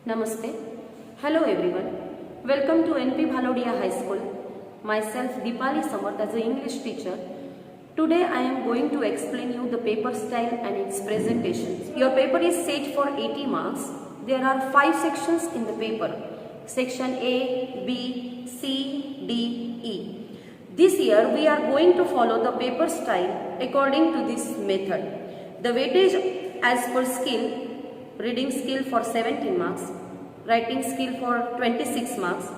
Namaste. Hello everyone. Welcome to NP Bhalodia High School. Myself Deepali Samarth as an English teacher. Today I am going to explain you the paper style and its presentations. Your paper is set for 80 marks. There are 5 sections in the paper. Section A, B, C, D, E. This year we are going to follow the paper style according to this method. The weightage as per skill: reading skill for 17 marks, writing skill for 26 marks,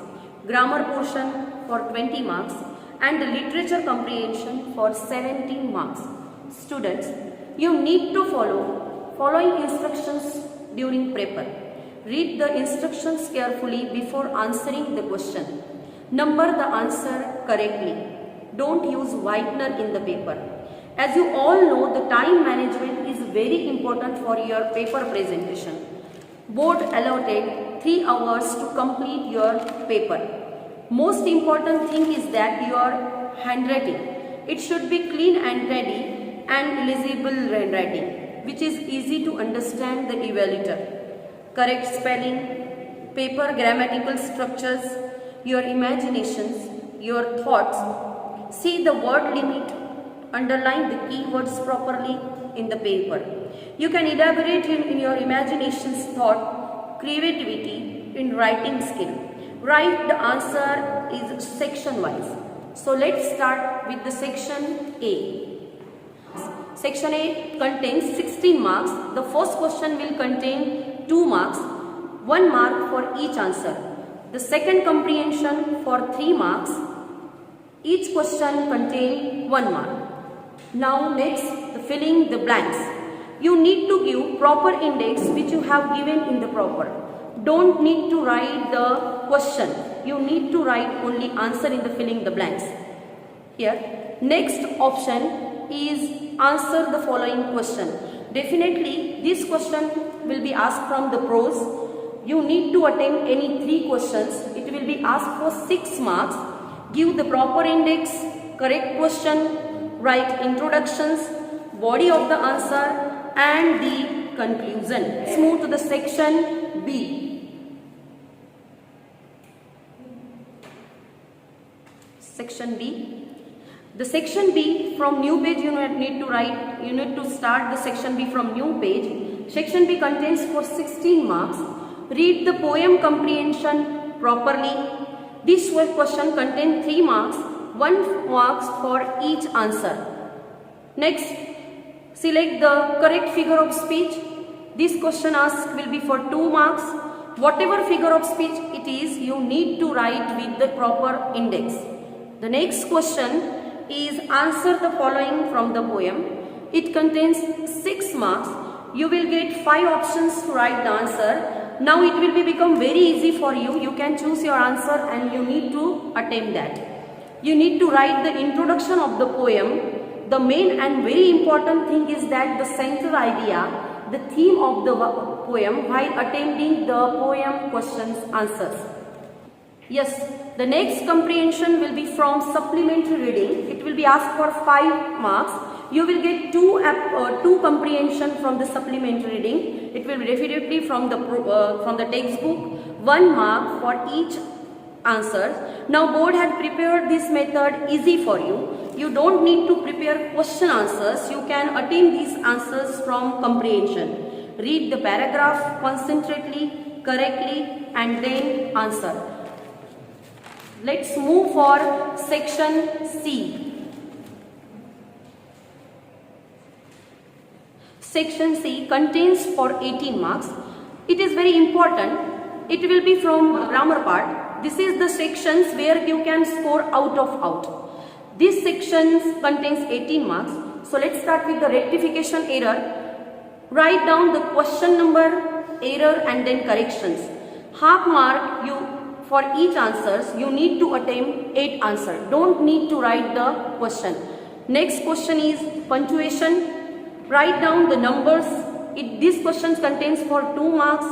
grammar portion for 20 marks and the literature comprehension for 17 marks. Students, you need to follow following instructions during paper. Read the instructions carefully before answering the question. Number the answer correctly. Don't use whitener in the paper. As you all know, the time management is very important for your paper presentation. Board allotted 3 hours to complete your paper. Most important thing is that your handwriting. It should be clean and ready and legible handwriting, which is easy to understand the evaluator. Correct spelling, paper grammatical structures, your imaginations, your thoughts. See the word limit. Underline the keywords properly in the paper. You can elaborate in your imagination's thought, creativity in writing skill. Write the answer is section wise. So let's start with the section A. Section A contains 16 marks. The first question will contain 2 marks, 1 mark for each answer. The second comprehension for 3 marks. Each question contains 1 mark. Now next, filling the blanks. You need to give proper index which you have given in the proper. Don't need to write the question. You need to write only answer in the filling the blanks. Here, next option is answer the following question. Definitely this question will be asked from the prose. You need to attempt any 3 questions. It will be asked for 6 marks. Give the proper index, correct question, write introductions, body of the answer and the conclusion. Let's move to the section B. Section B. The section B, from new page you need to start the section B from new page. Section B contains for 16 marks. Read the poem comprehension properly. This question contains 3 marks. 1 marks for each answer. Next, select the correct figure of speech. This question asked will be for 2 marks. Whatever figure of speech it is, you need to write with the proper index. The next question is answer the following from the poem. It contains 6 marks. You will get 5 options to write the answer. Now it will become very easy for you. You can choose your answer and you need to attempt that. You need to write the introduction of the poem. The main and very important thing is that the central idea, the theme of the poem while attempting the poem questions answers. Yes, the next comprehension will be from supplementary reading. It will be asked for 5 marks. You will get 2 comprehension from the supplementary reading. It will be definitely from the textbook. 1 mark for each answers. Now board had prepared this method easy for you. You don't need to prepare question answers. You can attempt these answers from comprehension. Read the paragraph concentrately, correctly and then answer. Let's move for section C. Section C contains for 18 marks. It is very important. It will be from grammar part. This is the sections where you can score out of out. This section contains 18 marks. So let's start with the rectification error. Write down the question number, error and then corrections. Half mark for each answers. You need to attempt 8 answers. Don't need to write the question. Next question is punctuation. Write down the numbers. This question contains for 2 marks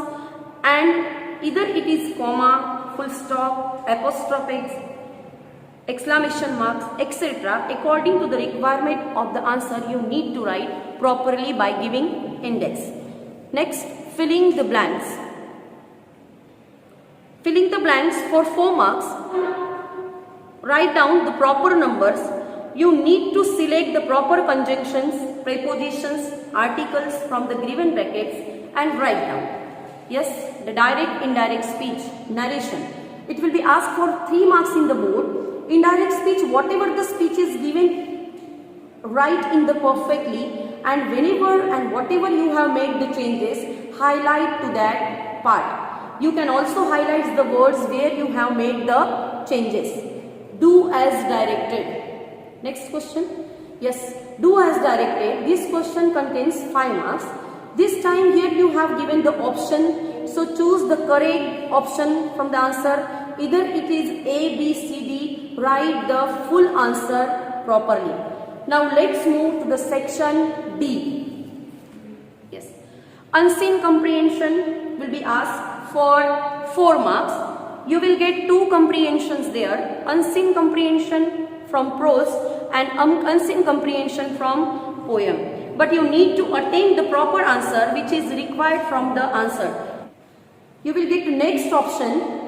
and either it is comma, full stop, apostrophes, exclamation marks, etc. According to the requirement of the answer, you need to write properly by giving index. Next, filling the blanks. Filling the blanks for 4 marks, write down the proper numbers. You need to select the proper conjunctions, prepositions, articles from the given brackets and write down. Yes, the direct, indirect speech, narration. It will be asked for 3 marks in the board. Indirect speech, whatever the speech is given, write in the perfectly, and whenever and whatever you have made the changes, highlight to that part. You can also highlight the words where you have made the changes. Do as directed. Next question. Yes, do as directed. This question contains 5 marks. This time here you have given the option. So choose the correct option from the answer. Either it is A, B, C, D. Write the full answer properly. Now let's move to the section D. Yes. Unseen comprehension will be asked for 4 marks. You will get 2 comprehensions there. Unseen comprehension from prose and unseen comprehension from poem. But you need to attain the proper answer which is required from the answer. You will get next option.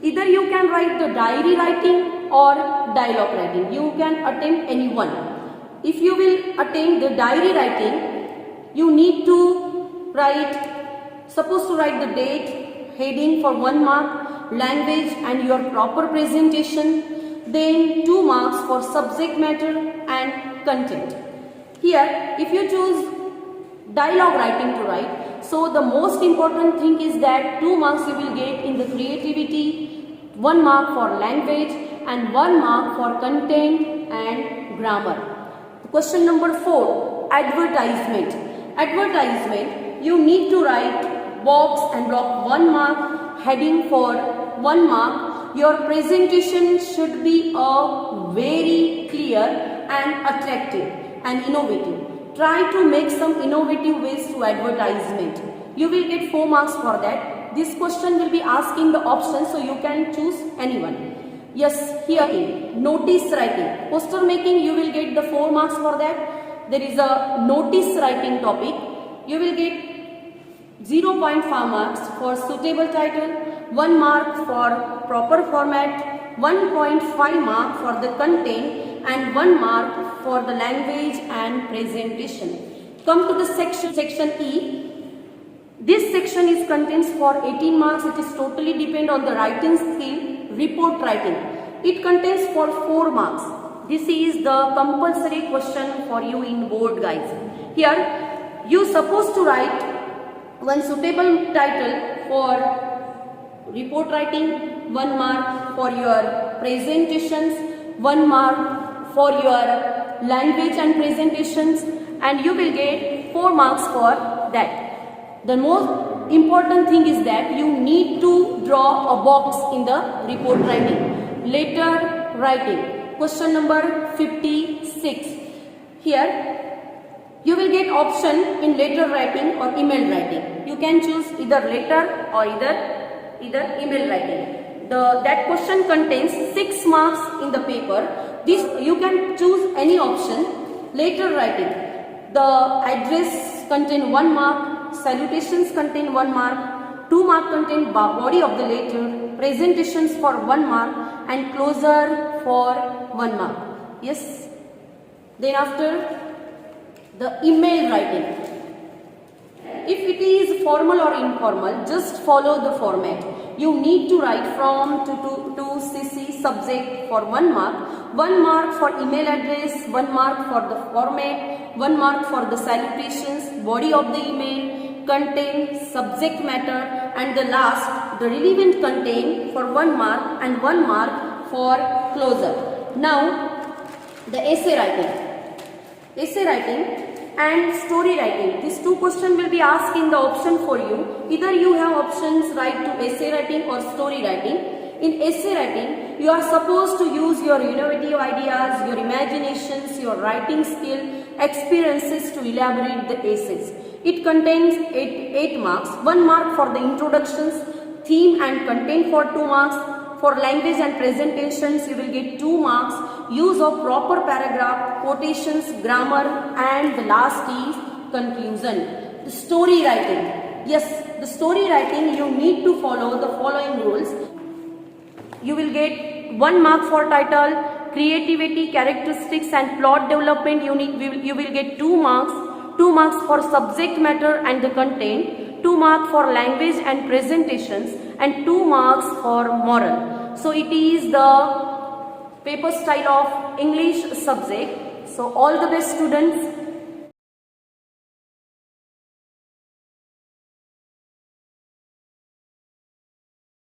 Either you can write the diary writing or dialogue writing. You can attempt any one. If you will attain the diary writing, you need to write, suppose to write the date, heading for 1 mark, language and your proper presentation, then 2 marks for subject matter and content. Here, if you choose dialogue writing to write, so the most important thing is that 2 marks you will get in the creativity, 1 mark for language and 1 mark for content and grammar. Question number 4, advertisement. Advertisement, you need to write box and block 1 mark, heading for 1 mark. Your presentation should be very clear and attractive and innovative. Try to make some innovative ways to advertisement. You will get 4 marks for that. This question will be asking the options, so you can choose anyone. Yes, here notice writing. Poster making, you will get the 4 marks for that. There is a notice writing topic. You will get 0.5 marks for suitable title, 1 mark for proper format, 1.5 mark for the content and 1 mark for the language and presentation. Come to the section E. This section is contains for 18 marks. It is totally depend on the writing skill. Report writing. It contains for 4 marks. This is the compulsory question for you in board, guys. Here you supposed to write one suitable title for report writing, 1 mark for your presentations, 1 mark for your language and presentations, and you will get 4 marks for that. The most important thing is that you need to draw a box in the report writing. Letter writing. Question number 56. Here you will get option in letter writing or email writing. You can choose either letter or either email writing. That question contains 6 marks in the paper. This you can choose any option. Letter writing. The address contain 1 mark. Salutations contain 1 mark, 2 mark contain body of the letter, presentations for 1 mark and closure for 1 mark. Yes. Then after the email writing. If it is formal or informal, just follow the format. You need to write from to CC subject for 1 mark, 1 mark for email address, 1 mark for the format, 1 mark for the salutations, body of the email, content, subject matter, and the last, the relevant content for 1 mark and 1 mark for closure. Now, the essay writing. Essay writing and story writing. These 2 questions will be asked in the option for you. Either you have options write to essay writing or story writing. In essay writing, you are supposed to use your innovative ideas, your imaginations, your writing skill, experiences to elaborate the essays. It contains 8 marks, 1 mark for the introductions, theme and content for 2 marks. For language and presentations, you will get 2 marks, use of proper paragraph, quotations, grammar, and the last is conclusion. The story writing. Yes, the story writing you need to follow the following rules. You will get 1 mark for title, creativity, characteristics and plot development. You will get 2 marks. 2 marks for subject matter and the content, 2 marks for language and presentations, and 2 marks for moral. So it is the paper style of English subject. So all the best students.